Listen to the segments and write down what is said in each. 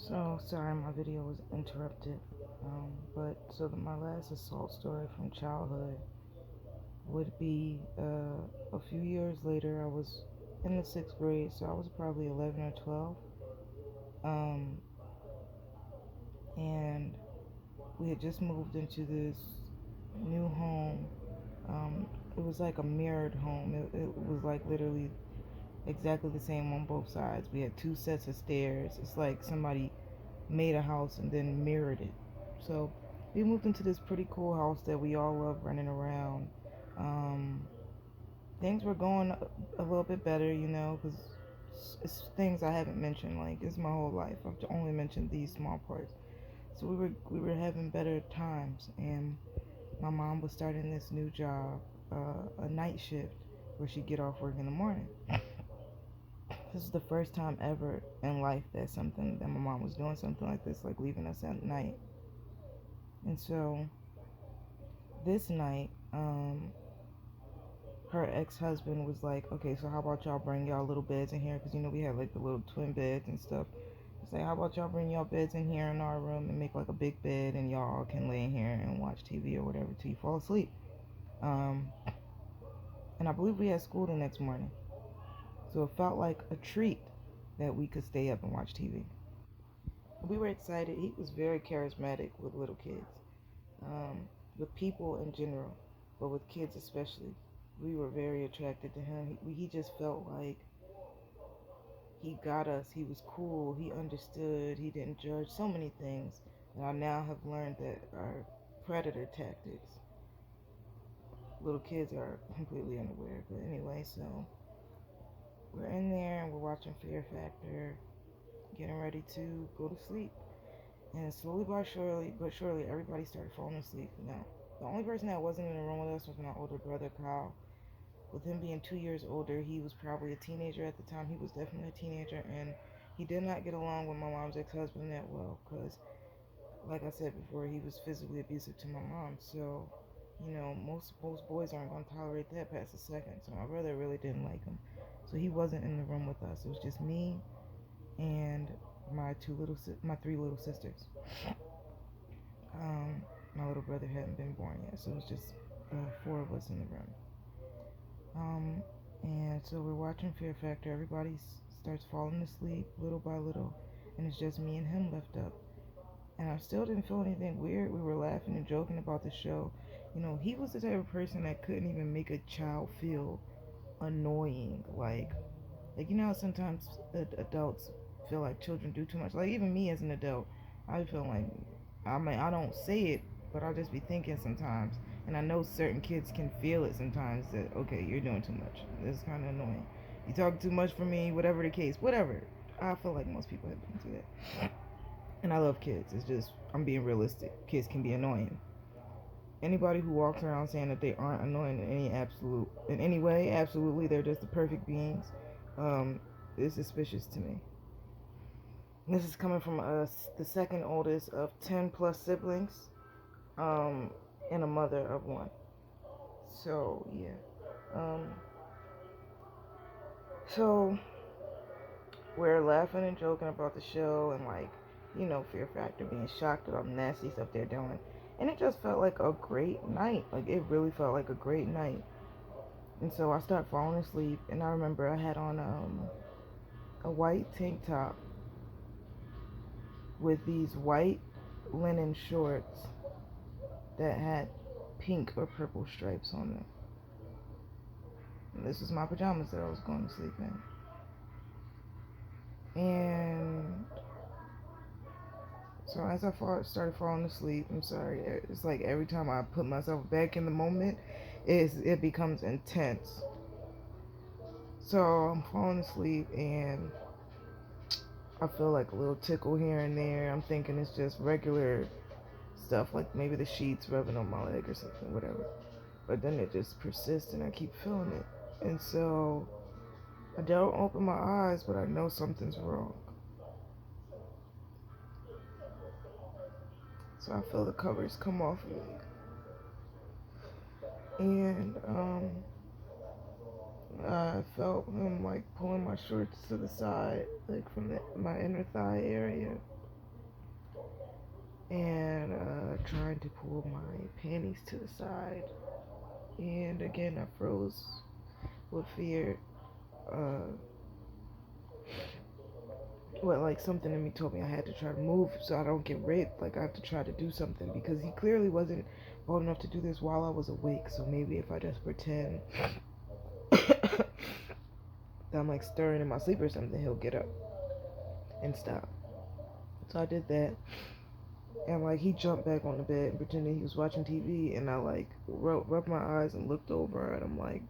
So sorry my video was interrupted. My last assault story from childhood would be a few years later. I was in the sixth grade, so I was probably 11 or 12. Um, and we had just moved into this new home. It was like a mirrored home. It was like literally exactly the same on both sides. We had two sets of stairs. It's like somebody made a house and then mirrored it. So we moved into this pretty cool house that we all love running around. Um, Things were going a little bit better, because it's things I haven't mentioned. Like it's my whole life. I've only mentioned these small parts. So we were having better times, and my mom was starting this new job, a night shift, where she'd get off work in the morning. This is the first time ever in life that my mom was doing something like this, like leaving us at night. And so this night, her ex-husband was like, okay, so how about y'all bring y'all little beds in here? Because, we had like the little twin beds and stuff. He's like, how about y'all bring y'all beds in here in our room and make like a big bed and y'all can lay in here and watch TV or whatever till you fall asleep. Um, and I believe we had school the next morning. So it felt like a treat that we could stay up and watch TV. We were excited. He was very charismatic with little kids, um, with people in general, but with kids especially. We were very attracted to him. He just felt like he got us. He was cool. He understood. He didn't judge. So many things that I now have learned that are predator tactics. Little kids are completely unaware. But anyway, so we're in there and we're watching Fear Factor, getting ready to go to sleep. And slowly but surely, everybody started falling asleep. Now, the only person that wasn't in the room with us was my older brother, Kyle. With him being 2 years older, he was probably a teenager at the time. He was definitely a teenager, and he did not get along with my mom's ex-husband that well, because, like I said before, he was physically abusive to my mom. So, most boys aren't going to tolerate that past a second. So my brother really didn't like him. So he wasn't in the room with us. It was just me and my three little sisters. Um, my little brother hadn't been born yet, so it was just four of us in the room. Um, and so we're watching Fear Factor. Everybody starts falling asleep little by little, and it's just me and him left up. And I still didn't feel anything weird. We were laughing and joking about the show. He was the type of person that couldn't even make a child feel annoying. Like how sometimes adults feel like children do too much. Like even me as an adult, I feel like I don't say it, but I'll just be thinking sometimes. And I know certain kids can feel it sometimes that okay, you're doing too much. This is kind of annoying. You talk too much for me, whatever the case, whatever. I feel like most people have been through that. And I love kids. It's just I'm being realistic. Kids can be annoying. Anybody who walks around saying that they aren't annoying in any way, absolutely, they're just the perfect beings. Um, is suspicious to me. This is coming from us, the second oldest of 10 plus siblings, um, and a mother of one. So yeah. Um, so we're laughing and joking about the show and Fear Factor being shocked at all the nasty stuff they're doing. And it just felt like a great night. Like it really felt like a great night. And so I started falling asleep, and I remember I had on a white tank top with these white linen shorts that had pink or purple stripes on them. And this was my pajamas that I was going to sleep in. And so as I started falling asleep, I'm sorry, it's like every time I put myself back in the moment, it becomes intense. So I'm falling asleep and I feel like a little tickle here and there. I'm thinking it's just regular stuff, like maybe the sheets rubbing on my leg or something, whatever. But then it just persists and I keep feeling it. And so I don't open my eyes, but I know something's wrong. So I feel the covers come off of me. And I felt him like pulling my shorts to the side, like from my inner thigh area. trying to pull my panties to the side. And again, I froze with fear. Uh, like something in me told me I had to try to move so I don't get raped. Like I have to try to do something because he clearly wasn't bold enough to do this while I was awake. So maybe if I just pretend that I'm like stirring in my sleep or something, he'll get up and stop. So I did that. And like he jumped back on the bed and pretended he was watching TV, and I like rubbed my eyes and looked over at him like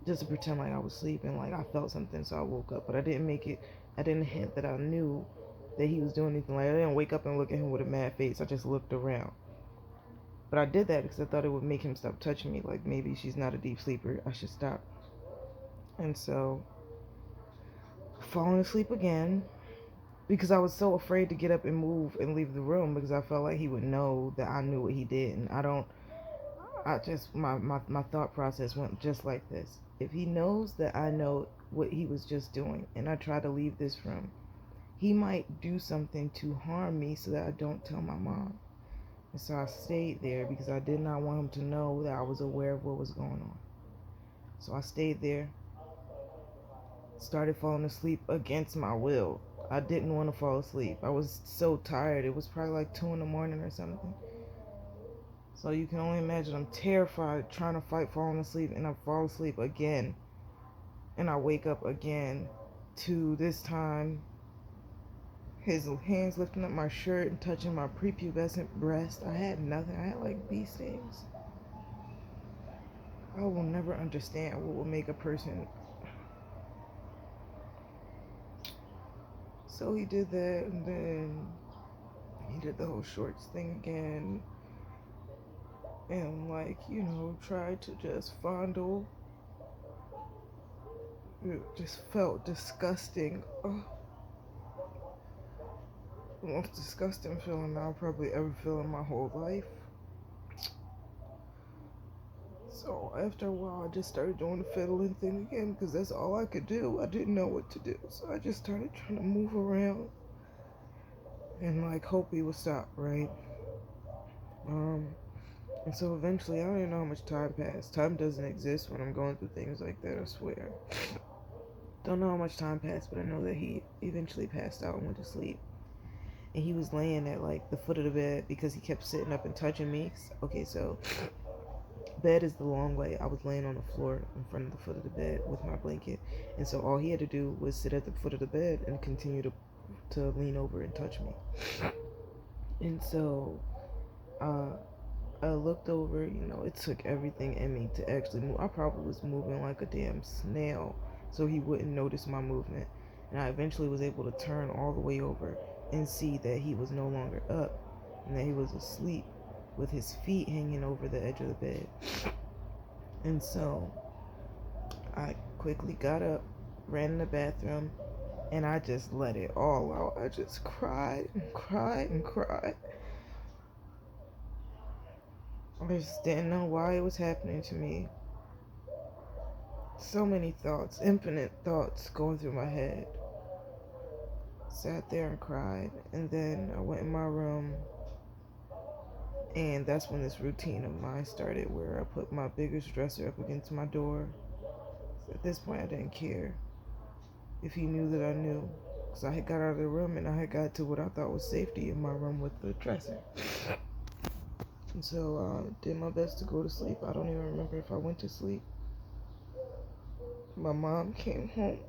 just to pretend like I was sleeping, like I felt something, so I woke up. But I didn't hint that I knew that he was doing anything. Like I didn't wake up and look at him with a mad face. I just looked around. But I did that because I thought it would make him stop touching me. Like maybe she's not a deep sleeper, I should stop. And so falling asleep again, because I was so afraid to get up and move and leave the room because I felt like he would know that I knew what he did. And my thought process went just like this. If he knows that I know what he was just doing and I try to leave this room, he might do something to harm me so that I don't tell my mom. And so I stayed there because I did not want him to know that I was aware of what was going on. So I stayed there, started falling asleep against my will. I didn't want to fall asleep. I was so tired. It was probably like 2 in the morning or something. So you can only imagine I'm terrified trying to fight falling asleep, and I fall asleep again. And I wake up again to this time his hands lifting up my shirt and touching my prepubescent breast. I had nothing. I had like bee stings. I will never understand what will make a person. So he did that, and then he did the whole shorts thing again. And like, tried to just fondle. It just felt disgusting. Oh, the most disgusting feeling I'll probably ever feel in my whole life. So after a while, I just started doing the fiddling thing again because that's all I could do. I didn't know what to do, so I just started trying to move around and like hope he would stop, right? And so eventually, I don't even know how much time passed. Time doesn't exist when I'm going through things like that, I swear. Don't know how much time passed, but I know that he eventually passed out and went to sleep. And he was laying at like the foot of the bed because he kept sitting up and touching me. Okay, so bed is the long way. I was laying on the floor in front of the foot of the bed with my blanket, and so all he had to do was sit at the foot of the bed and continue to lean over and touch me. And so I looked over. It took everything in me to actually move. I probably was moving like a damn snail so he wouldn't notice my movement. And I eventually was able to turn all the way over and see that he was no longer up and that he was asleep with his feet hanging over the edge of the bed. And so I quickly got up, ran in the bathroom, and I just let it all out. I just cried and cried and cried. I just didn't know why it was happening to me. So many thoughts, infinite thoughts going through my head. Sat there and cried, and then I went in my room, and that's when this routine of mine started where I put my biggest dresser up against my door. So at this point, I didn't care if he knew that I knew, because I had got out of the room and I had got to what I thought was safety in my room with the dresser. And so I did my best to go to sleep. I don't even remember if I went to sleep. My mom came home.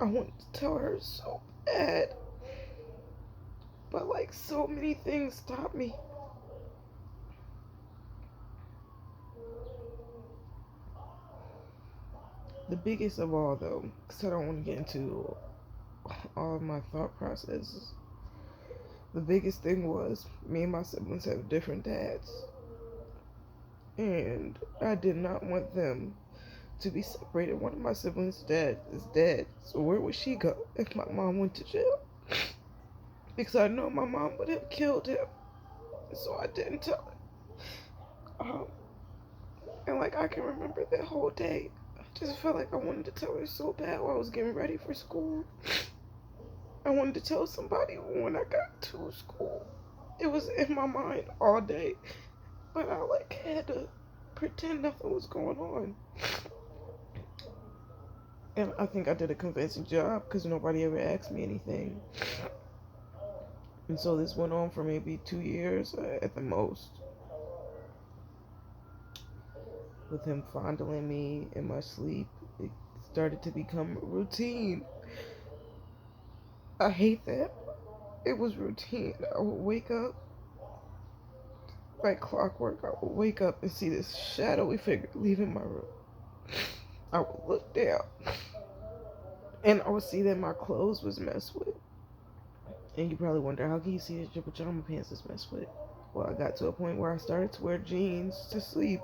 I wanted to tell her so bad, but like so many things stopped me. The biggest of all, though, because I don't want to get into all of my thought processes, the biggest thing was me and my siblings have different dads, and I did not want them to be separated. One of my siblings' dad is dead, so where would she go if my mom went to jail? Because I know my mom would have killed him, so I didn't tell her. And like I can remember that whole day, I just felt like I wanted to tell her so bad while I was getting ready for school. I wanted to tell somebody when I got to school. It was in my mind all day, but I like had to pretend nothing was going on. And I think I did a convincing job because nobody ever asked me anything. And so this went on for maybe 2 years at the most, with him fondling me in my sleep. It started to become routine. I hate that. It was routine. I would wake up like clockwork. I would wake up and see this shadowy figure leaving my room. I would look down and I would see that my clothes was messed with. And you probably wonder, how can you see that your pajama pants is messed with? Well, I got to a point where I started to wear jeans to sleep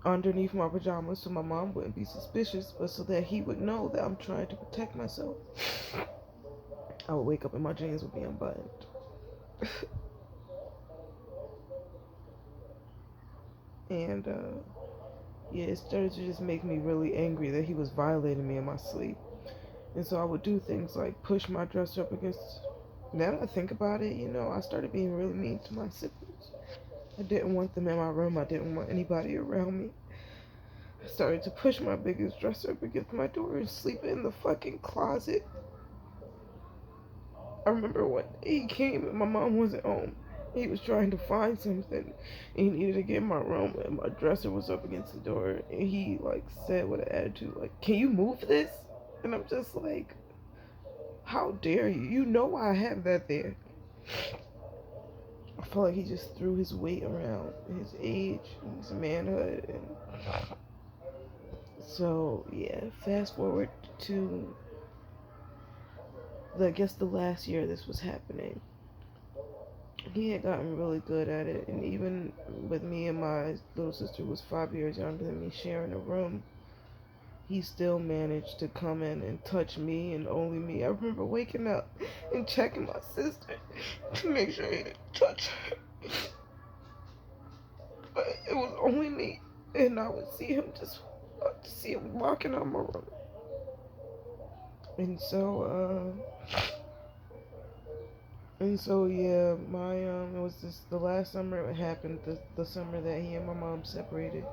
underneath my pajamas so my mom wouldn't be suspicious, but so that he would know that I'm trying to protect myself. I would wake up and my jeans would be unbuttoned. And yeah, it started to just make me really angry that he was violating me in my sleep. And so I would do things like push my dresser up against. Now that I think about it, I started being really mean to my siblings. I didn't want them in my room. I didn't want anybody around me. I started to push my biggest dresser up against my door and sleep in the fucking closet. I remember one day he came and my mom wasn't home. He was trying to find something and he needed to get in my room and my dresser was up against the door and he like said with an attitude like, "Can you move this?" And I'm just like, "How dare you? You know I have that there." I felt like he just threw his weight around, his age and his manhood. And so yeah, fast forward to I guess the last year this was happening. He had gotten really good at it, and even with me and my little sister, who was 5 years younger than me, sharing a room, he still managed to come in and touch me and only me. I remember waking up and checking my sister to make sure he didn't touch her, but it was only me, and I would see him walking out my room. And so, yeah, it was the last summer it happened, the summer that he and my mom separated.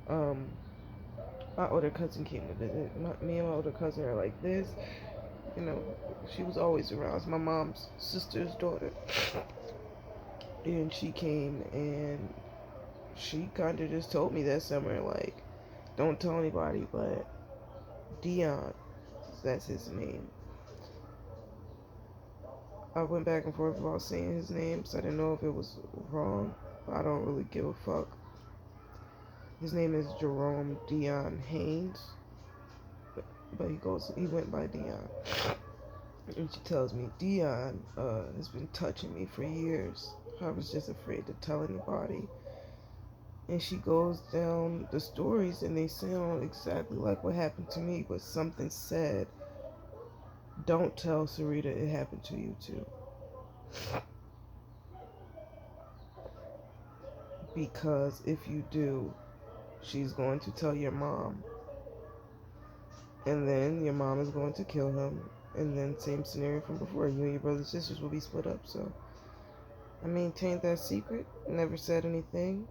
Um, my older cousin came to visit. Me and my older cousin are like this. You know, she was always around. It's my mom's sister's daughter. And she came and she kind of just told me that summer, like, don't tell anybody, but Dion, that's his name. I went back and forth about saying his name, so I didn't know if it was wrong. I don't really give a fuck. His name is Jerome Dion Haynes, but he went by Dion. And she tells me Dion has been touching me for years. I was just afraid to tell anybody. And she goes down the stories and they sound exactly like what happened to me, but something said, don't tell Sarita it happened to you too. Because if you do, she's going to tell your mom. And then your mom is going to kill him. And then same scenario from before. You and your brothers and sisters will be split up. So I maintained that secret. Never said anything.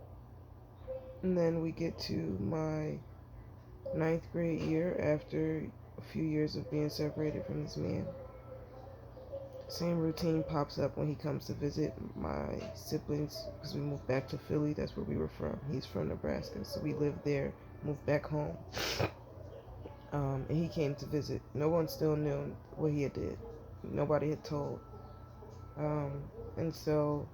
And then we get to my ninth grade year after a few years of being separated from this man. Same routine pops up when he comes to visit my siblings because we moved back to Philly. That's where we were from. He's from Nebraska, so we lived there, moved back home. And he came to visit. No one still knew what he had did. Nobody had told. And so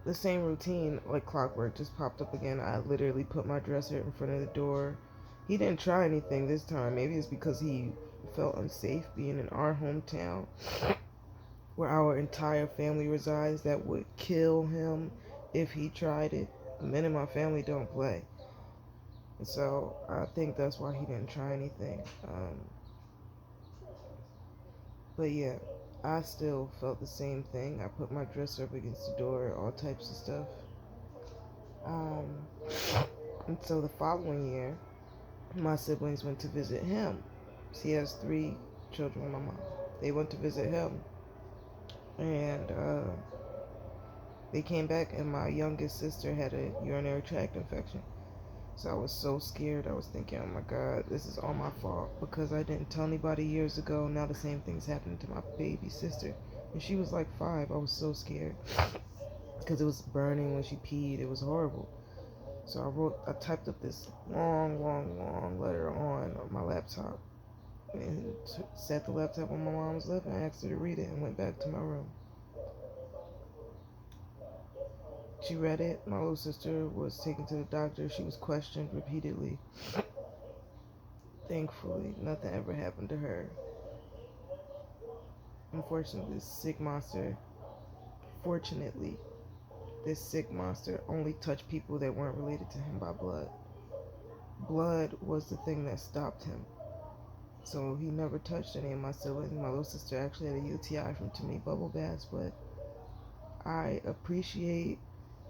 the same routine, like clockwork, just popped up again. I literally put my dresser in front of the door. He didn't try anything this time. Maybe it's because he felt unsafe being in our hometown where our entire family resides. That would kill him if he tried it. The men in my family don't play. And so I think that's why he didn't try anything. But yeah, I still felt the same thing. I put my dresser up against the door, all types of stuff. Um, and so the following year, my siblings went to visit him. He has three children with my mom. They went to visit him, and they came back, and my youngest sister had a urinary tract infection. So I was so scared. I was thinking, oh my God, this is all my fault because I didn't tell anybody years ago. Now the same thing's happening to my baby sister. And she was like 5. I was so scared because it was burning when she peed. It was horrible. So I typed up this long letter on my laptop and sat the laptop on my mom's lap and I asked her to read it and went back to my room. She read it. My little sister was taken to the doctor. She was questioned repeatedly. Thankfully, nothing ever happened to her. Unfortunately, this sick monster only touched people that weren't related to him by blood. Blood was the thing that stopped him. So he never touched any of my siblings. My little sister actually had a UTI from too many bubble baths, but I appreciate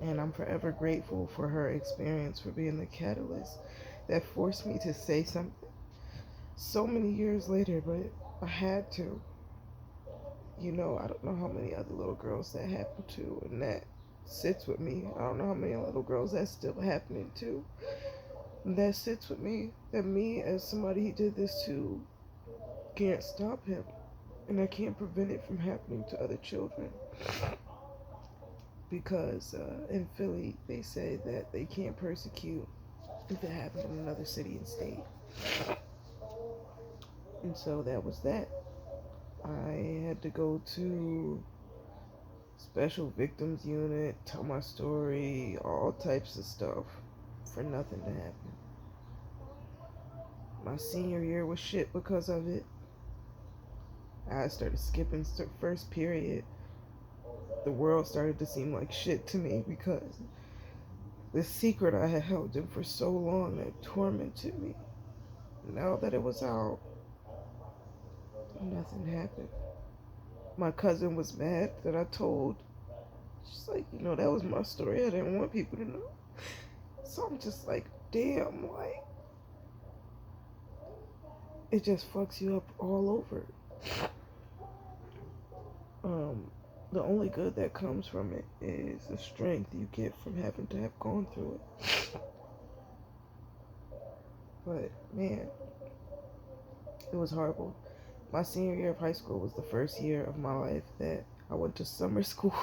and I'm forever grateful for her experience, for being the catalyst that forced me to say something so many years later, but I had to. You know, I don't know how many other little girls that happened to, and that sits with me. I don't know how many little girls that's still happening to. That sits with me. That me, as somebody he did this to, can't stop him. And I can't prevent it from happening to other children. Because in Philly, they say that they can't persecute if it happened in another city and state. And so that was that. I had to go to special victims unit, tell my story, all types of stuff for nothing to happen. My senior year was shit because of it. I started skipping first period. The world started to seem like shit to me because the secret I had held in for so long that tormented me. Now that it was out, nothing happened. My cousin was mad that I told. She's like, that was my story. I didn't want people to know. So I'm just like, damn, like, it just fucks you up all over. The only good that comes from it is the strength you get from having to have gone through it. But man, it was horrible. My senior year of high school was the first year of my life that I went to summer school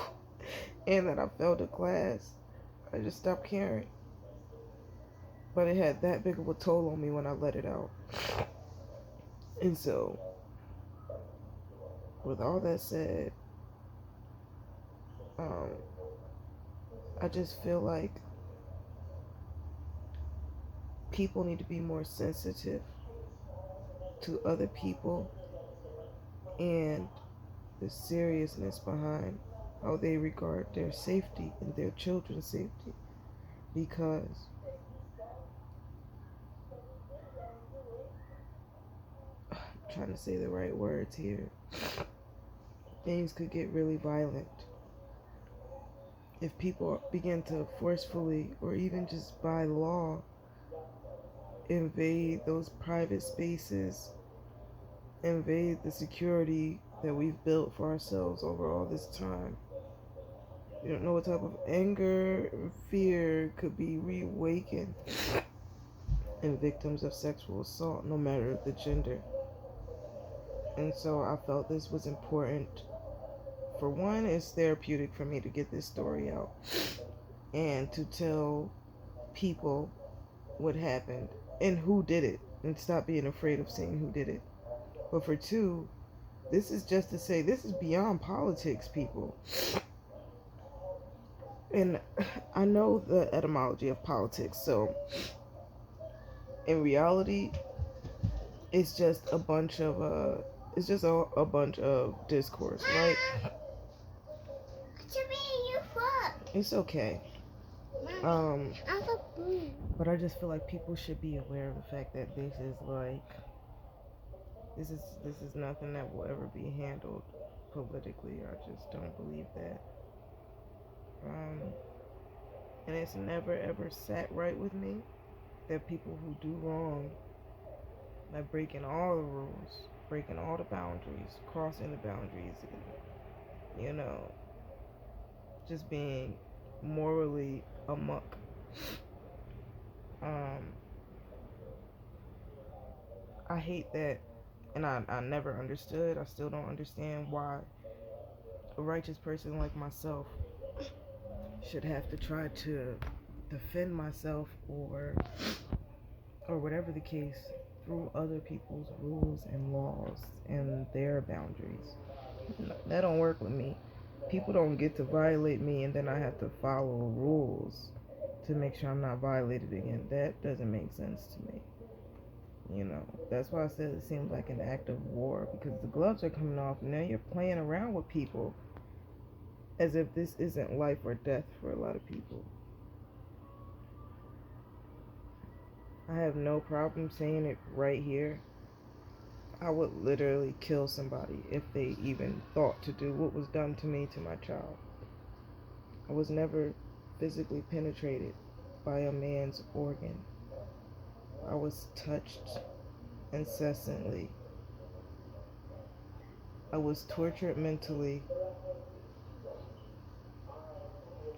and that I failed a class. I just stopped caring. But it had that big of a toll on me when I let it out. And so, with all that said, I just feel like people need to be more sensitive to other people and the seriousness behind how they regard their safety and their children's safety, because I'm trying to say the right words here, things could get really violent if people begin to forcefully or even just by law invade those private spaces, invade the security that we've built for ourselves over all this time. You don't know what type of anger and fear could be reawakened in victims of sexual assault, no matter the gender. And so I felt this was important. For one, it's therapeutic for me to get this story out and to tell people what happened and who did it, and stop being afraid of saying who did it. But for two, this is just to say this is beyond politics, people. And I know the etymology of politics, so in reality, it's just a bunch of a bunch of discourse, right? It's okay. But I just feel like people should be aware of the fact that this is nothing that will ever be handled politically. I just don't believe that. And it's never ever sat right with me that people who do wrong like breaking all the rules, breaking all the boundaries, crossing the boundaries, and, just being morally amok. Um, I hate that, and I never understood. I still don't understand why a righteous person like myself should have to try to defend myself or whatever the case through other people's rules and laws and their boundaries. That don't work with me. People don't get to violate me and then I have to follow rules to make sure I'm not violated again. That doesn't make sense to me. That's why I said it seems like an act of war, because the gloves are coming off and now you're playing around with people as if this isn't life or death for a lot of people. I have no problem saying it right here. I would literally kill somebody if they even thought to do what was done to me to my child. I was never physically penetrated by a man's organ. I was touched incessantly. I was tortured mentally.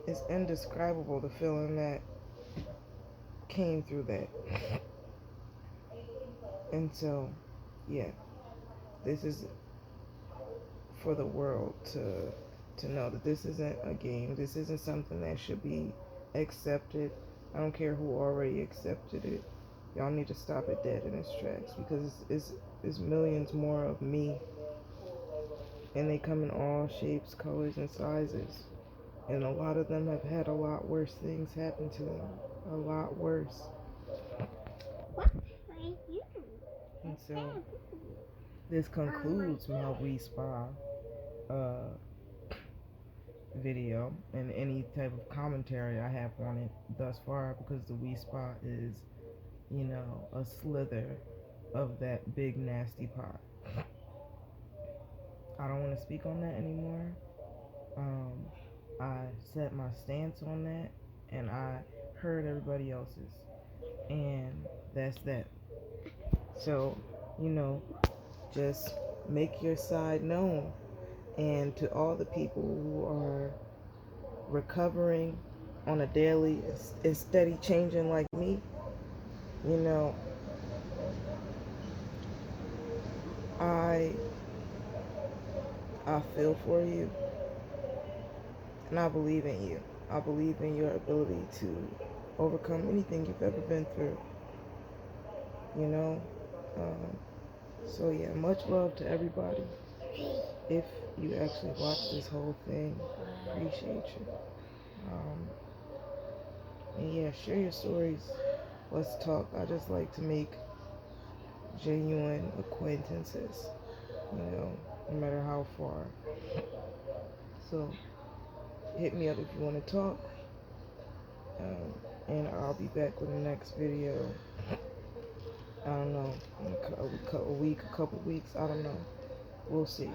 It's indescribable the feeling that came through that. And so, yeah, this is for the world to know that this isn't a game. This isn't something that should be accepted. I don't care who already accepted it. Y'all need to stop it dead in its tracks, because it's millions more of me, and they come in all shapes, colors, and sizes. And a lot of them have had a lot worse things happen to them. A lot worse. And so this concludes my Wii Spa video and any type of commentary I have on it thus far, because the Wii Spa is, a slither of that big nasty pot. I don't want to speak on that anymore. I set my stance on that, and I heard everybody else's, and that's that. So, just make your side known. And to all the people who are recovering on a daily and steady changing like me, I I feel for you, and I believe in you. I believe in your ability to overcome anything you've ever been through. You know, so yeah, much love to everybody. If you actually watch this whole thing, appreciate you. And yeah, share your stories. Let's talk. I just like to make genuine acquaintances, no matter how far. So hit me up if you want to talk, and I'll be back with the next video. I don't know, in a week, a couple weeks, I don't know. We'll see.